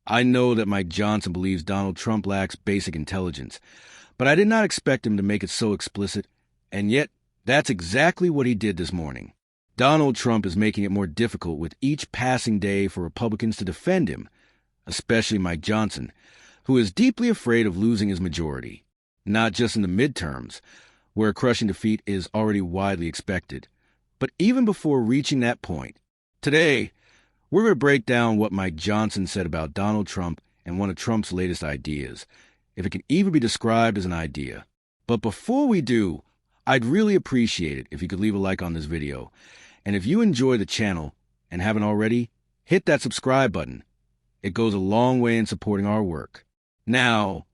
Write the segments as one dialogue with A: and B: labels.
A: I know that Mike Johnson believes Donald Trump lacks basic intelligence, but I did not expect him to make it so explicit, and yet that's exactly what he did this morning. Donald Trump is making it more difficult with each passing day for Republicans to defend him, especially Mike Johnson, who is deeply afraid of losing his majority, not just in the midterms, where a crushing defeat is already widely expected, but even before reaching that point. Today, we're going to break down what Mike Johnson said about Donald Trump and one of Trump's latest ideas, if it can even be described as an idea. But before we do, I'd really appreciate it if you could leave a like on this video. And if you enjoy the channel and haven't already, hit that subscribe button. It goes a long way in supporting our work. Now,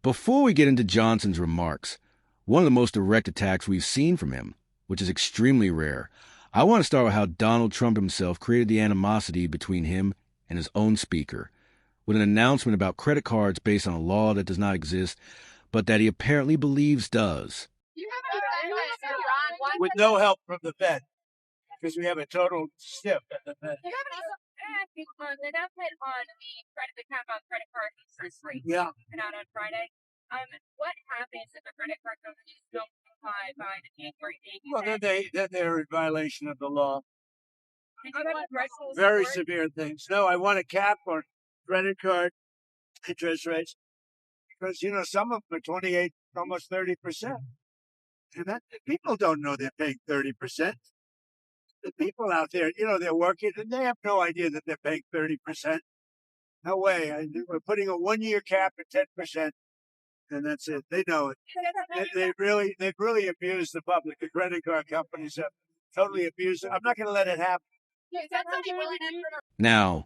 A: before we get into Johnson's remarks, one of the most direct attacks we've seen from him, which is extremely rare, I want to start with how Donald Trump himself created the animosity between him and his own speaker, with an announcement about credit cards based on a law that does not exist, but that he apparently believes does.
B: With no help from the Fed, because we have a total stiff at the Fed.
C: The announcement on the cap on credit card interest rates
B: Yeah.
C: went out on Friday. What happens if the credit card companies don't comply by the January date?
B: Well, then they're in violation of the law.
C: Very
B: Very severe things. No, I want a cap on credit card interest rates because some of them are 28, almost 30%, and that people don't know they're paying 30%. The people out there, they're working and they have no idea that they're paying 30%. No way. We're putting a 1-year cap at 10%, and that's it. They know it. They've really abused the public. The credit card companies have totally abused it. I'm not going to let it happen.
A: Now,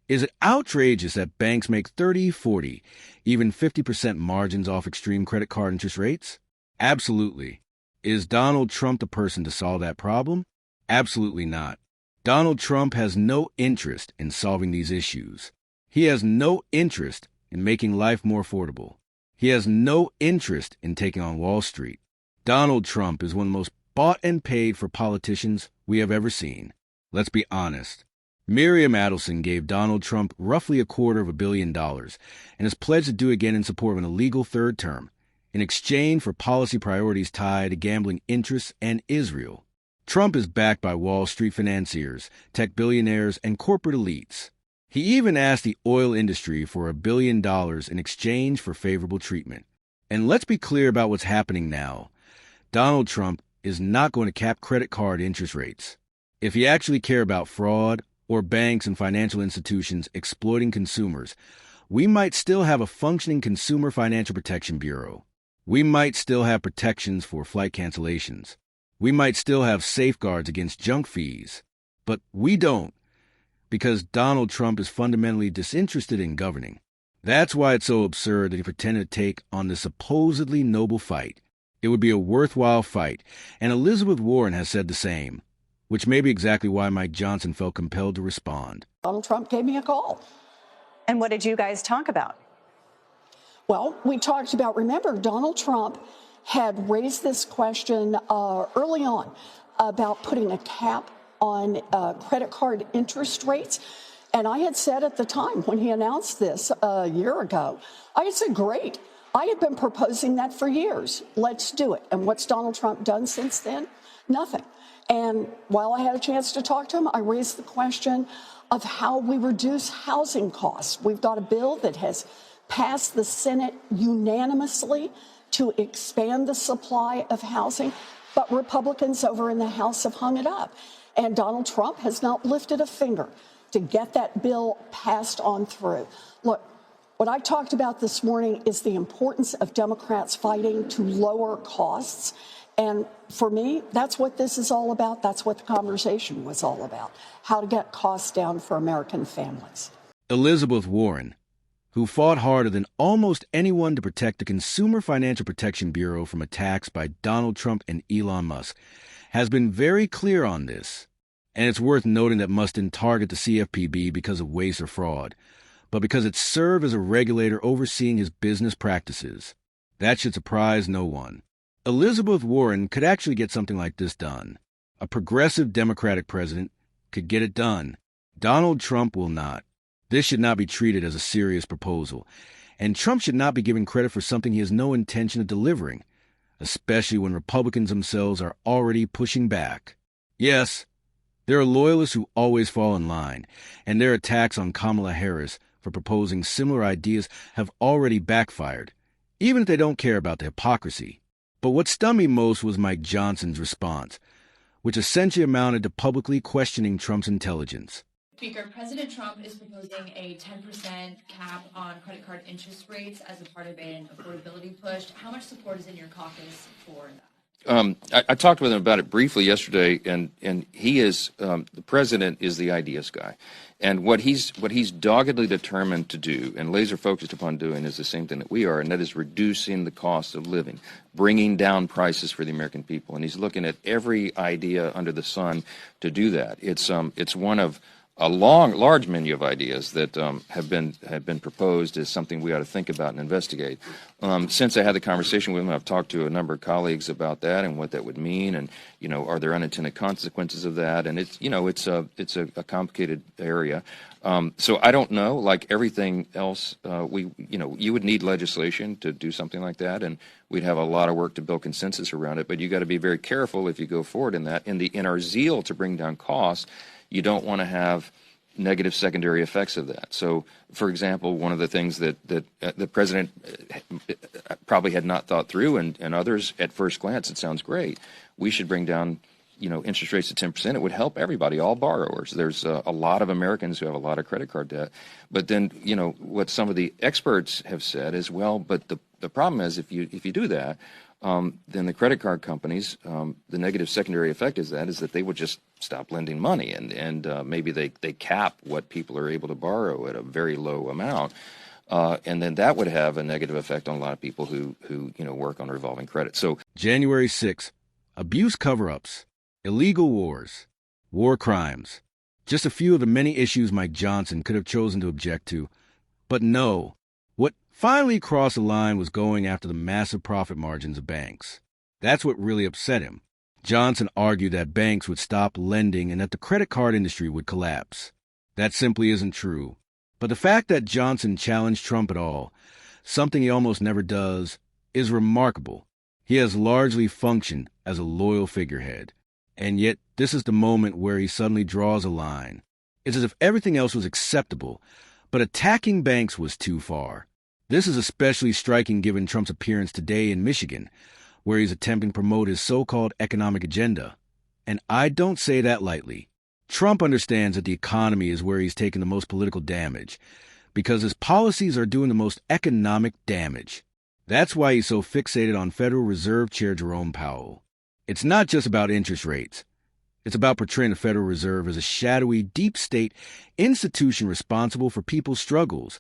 A: is it outrageous that banks make 30, 40, even 50% margins off extreme credit card interest rates? Absolutely. Is Donald Trump the person to solve that problem? Absolutely not. Donald Trump has no interest in solving these issues. He has no interest in making life more affordable. He has no interest in taking on Wall Street. Donald Trump is one of the most bought and paid for politicians we have ever seen. Let's be honest. Miriam Adelson gave Donald Trump roughly $250 million and has pledged to do again in support of an illegal third term, in exchange for policy priorities tied to gambling interests and Israel. Trump is backed by Wall Street financiers, tech billionaires, and corporate elites. He even asked the oil industry for $1 billion in exchange for favorable treatment. And let's be clear about what's happening now. Donald Trump is not going to cap credit card interest rates. If he actually cared about fraud or banks and financial institutions exploiting consumers, we might still have a functioning Consumer Financial Protection Bureau. We might still have protections for flight cancellations. We might still have safeguards against junk fees. But we don't, because Donald Trump is fundamentally disinterested in governing. That's why it's so absurd that he pretended to take on this supposedly noble fight. It would be a worthwhile fight, and Elizabeth Warren has said the same, which may be exactly why Mike Johnson felt compelled to respond.
D: Donald Trump gave me a call.
E: And what did you guys talk about?
D: Well, we talked about, remember, Donald Trump had raised this question early on about putting a cap on credit card interest rates. And I had said at the time when he announced this a year ago, I had said, great. I had been proposing that for years. Let's do it. And what's Donald Trump done since then? Nothing. And while I had a chance to talk to him, I raised the question of how we reduce housing costs. We've got a bill that has passed the Senate unanimously to expand the supply of housing, but Republicans over in the House have hung it up. And Donald Trump has not lifted a finger to get that bill passed on through. Look, what I talked about this morning is the importance of Democrats fighting to lower costs. And for me, that's what this is all about. That's what the conversation was all about, how to get costs down for American families.
A: Elizabeth Warren, who fought harder than almost anyone to protect the Consumer Financial Protection Bureau from attacks by Donald Trump and Elon Musk, has been very clear on this. And it's worth noting that Musk didn't target the CFPB because of waste or fraud, but because it served as a regulator overseeing his business practices. That should surprise no one. Elizabeth Warren could actually get something like this done. A progressive Democratic president could get it done. Donald Trump will not. This should not be treated as a serious proposal, and Trump should not be given credit for something he has no intention of delivering, especially when Republicans themselves are already pushing back. Yes, there are loyalists who always fall in line, and their attacks on Kamala Harris for proposing similar ideas have already backfired, even if they don't care about the hypocrisy. But what stunned me most was Mike Johnson's response, which essentially amounted to publicly questioning Trump's intelligence.
F: Speaker, President Trump is proposing a 10% cap on credit card interest rates as a part of an affordability push. How much support is in your caucus for that?
G: I talked with him about it briefly yesterday, and he is the president is the ideas guy, and what he's doggedly determined to do and laser focused upon doing is the same thing that we are, and that is reducing the cost of living, bringing down prices for the American people, and he's looking at every idea under the sun to do that. It's one of a large menu of ideas that have been proposed as something we ought to think about and investigate. Since I had the conversation with him, I've talked to a number of colleagues about that and what that would mean, and are there unintended consequences of that? And it's a complicated area. So I don't know. Like everything else, you would need legislation to do something like that, and we'd have a lot of work to build consensus around it. But you got to be very careful if you go forward in that. In our zeal to bring down costs, you don't want to have negative secondary effects of that. So, for example, one of the things that the president probably had not thought through, and others at first glance, it sounds great. We should bring down, interest rates to 10%. It would help everybody, all borrowers. There's a lot of Americans who have a lot of credit card debt. But then, what some of the experts have said is, well, but the problem is if you do that, then the credit card companies, the negative secondary effect is that they would just stop lending money, and maybe they cap what people are able to borrow at a very low amount, and then that would have a negative effect on a lot of people who work on revolving credit. So
A: January 6th, abuse cover-ups, illegal wars, war crimes, just a few of the many issues Mike Johnson could have chosen to object to. But no, what finally crossed the line was going after the massive profit margins of banks. That's what really upset him. Johnson argued that banks would stop lending and that the credit card industry would collapse. That simply isn't true. But the fact that Johnson challenged Trump at all, something he almost never does, is remarkable. He has largely functioned as a loyal figurehead. And yet, this is the moment where he suddenly draws a line. It's as if everything else was acceptable, but attacking banks was too far. This is especially striking given Trump's appearance today in Michigan, where he's attempting to promote his so-called economic agenda. And I don't say that lightly. Trump understands that the economy is where he's taking the most political damage, because his policies are doing the most economic damage. That's why he's so fixated on Federal Reserve Chair Jerome Powell. It's not just about interest rates. It's about portraying the Federal Reserve as a shadowy, deep state institution responsible for people's struggles,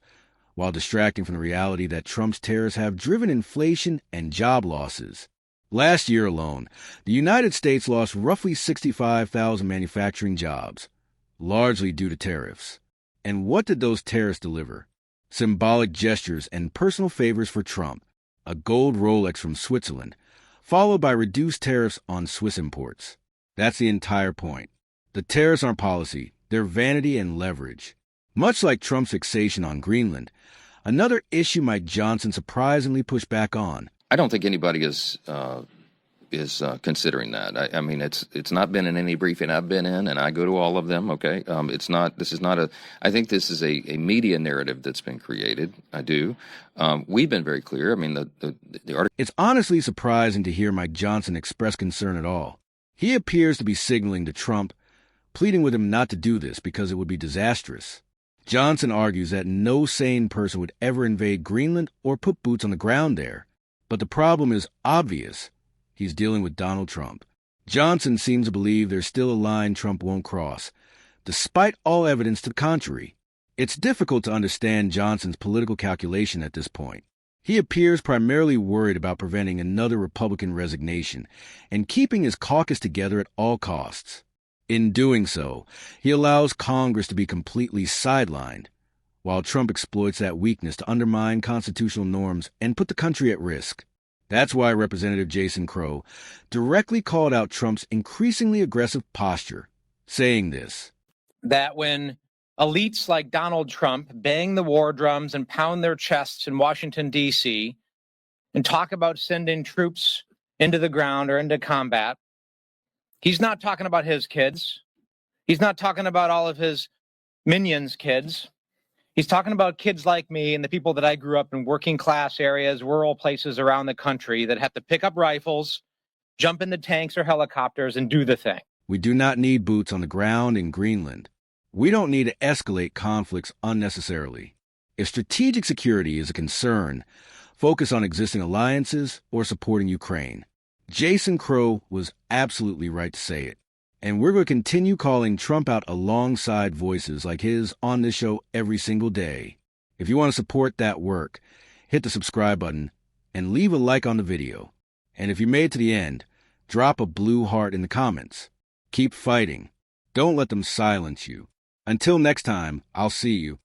A: while distracting from the reality that Trump's tariffs have driven inflation and job losses. Last year alone, the United States lost roughly 65,000 manufacturing jobs, largely due to tariffs. And what did those tariffs deliver? Symbolic gestures and personal favors for Trump, a gold Rolex from Switzerland, followed by reduced tariffs on Swiss imports. That's the entire point. The tariffs aren't policy, they're vanity and leverage. Much like Trump's fixation on Greenland, another issue Mike Johnson surprisingly pushed back on.
G: I don't think anybody is considering that. I mean, it's not been in any briefing I've been in, and I go to all of them. Okay, it's not. This is not a. I think this is a media narrative that's been created. I do. We've been very clear. I mean, the article.
A: It's honestly surprising to hear Mike Johnson express concern at all. He appears to be signaling to Trump, pleading with him not to do this because it would be disastrous. Johnson argues that no sane person would ever invade Greenland or put boots on the ground there. But the problem is obvious. He's dealing with Donald Trump. Johnson seems to believe there's still a line Trump won't cross, despite all evidence to the contrary. It's difficult to understand Johnson's political calculation at this point. He appears primarily worried about preventing another Republican resignation and keeping his caucus together at all costs. In doing so, he allows Congress to be completely sidelined, while Trump exploits that weakness to undermine constitutional norms and put the country at risk. That's why Representative Jason Crow directly called out Trump's increasingly aggressive posture, saying this.
H: That when elites like Donald Trump bang the war drums and pound their chests in Washington, D.C., and talk about sending troops into the ground or into combat, he's not talking about his kids. He's not talking about all of his minions' kids. He's talking about kids like me and the people that I grew up in working class areas, rural places around the country that have to pick up rifles, jump into tanks or helicopters, and do the thing.
A: We do not need boots on the ground in Greenland. We don't need to escalate conflicts unnecessarily. If strategic security is a concern, focus on existing alliances or supporting Ukraine. Jason Crow was absolutely right to say it. And we're going to continue calling Trump out alongside voices like his on this show every single day. If you want to support that work, hit the subscribe button and leave a like on the video. And if you made it to the end, drop a blue heart in the comments. Keep fighting. Don't let them silence you. Until next time, I'll see you.